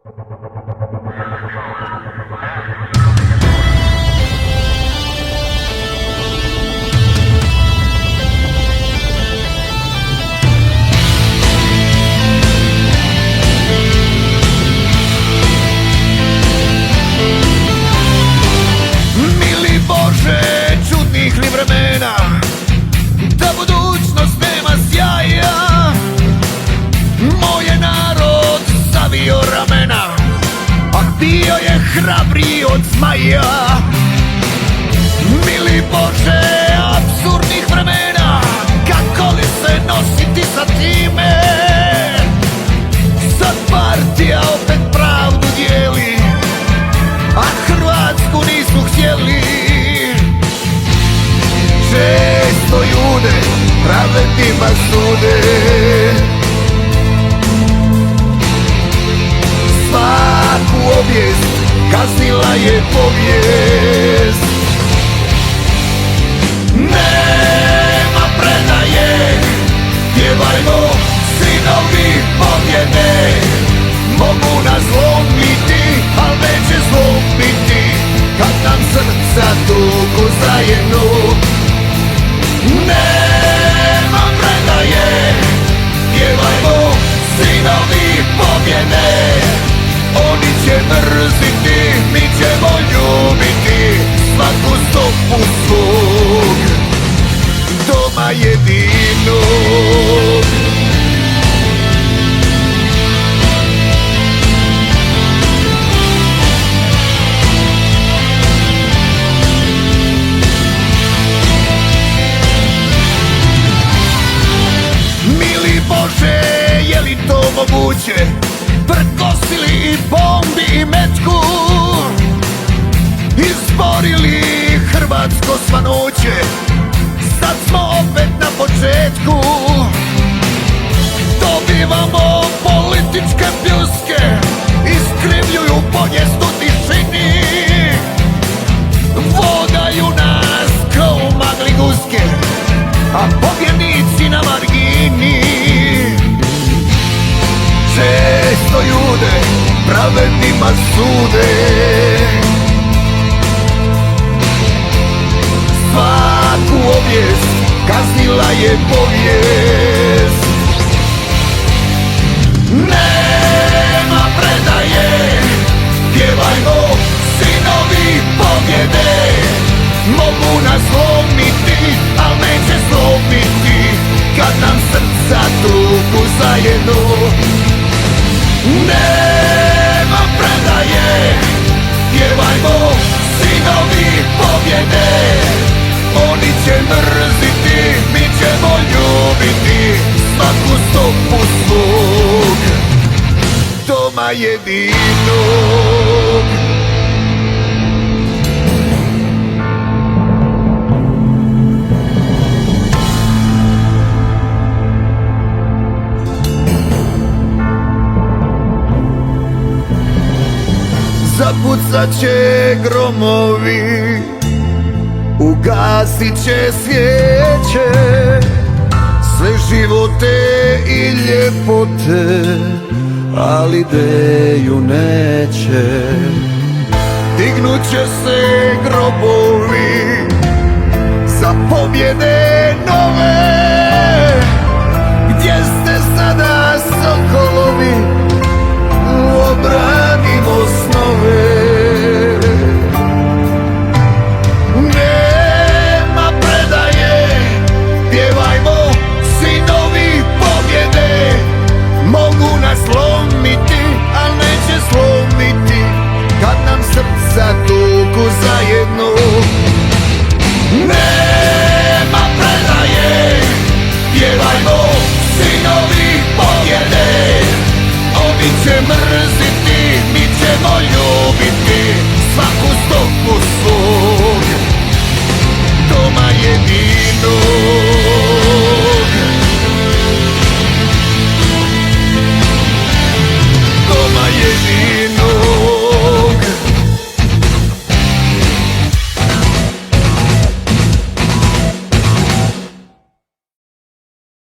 Mili Bože, čudnih li vremena, da budućnost nema sjaja. Moj je narod savio ramena, a bio je hrabriji od zmaja. Mili Bože, apsurdnih vremena, kako li se nositi sa time? Sad partija opet pravdu dijeli, a Hrvatsku nisu htjeli. Često ljude pravednima sude, svaku obijest kaznila je povijest. Nema predaje, pjevajmo sinovi pobjede. Mogu nas slomiti, al neće slomiti kad nam srca tuku zajedno. Nema predaje, pjevajmo sinovi pobjede. Oni će mrziti, mi ćemo ljubiti svaku stopu svog doma jedinog. Mili Bože, je li to moguće? Prkosili i bombi i metku, izborili hrvatsko svanuće. Sad smo opet na početku, dobivamo političke pljuske, iskrivljuju povijest u tišini. Vodaju nas kao u magli guske, a pobjednici na margini. Često ljude pravednima sude, svaku obijest kaznila je povijest. Nema predaje, pjevajmo sinovi pobjede. Mogu nas slomiti, al neće slomiti kad nam srca tuku zajedno. Nema predaje, pjevajmo sinovi pobjede. Oni će mrziti, mi ćemo ljubiti svaku stopu svog doma jedinog. Zapucat će gromovi, ugasit će svijeće, sve živote i ljepote, ali ideju neće. Dignut će se grobovi za pobjede nove. Gdje ste sada sokolovi, obranimo snove. Nema predaje, pjevajmo sinovi pobjede. Mogu nas slomiti, al neće slomiti kad nam srca tuku zajedno. Nema predaje, pjevajmo sinovi pobjede. Oni će mrziti, mi ćemo ljubiti svaku stopu svoju.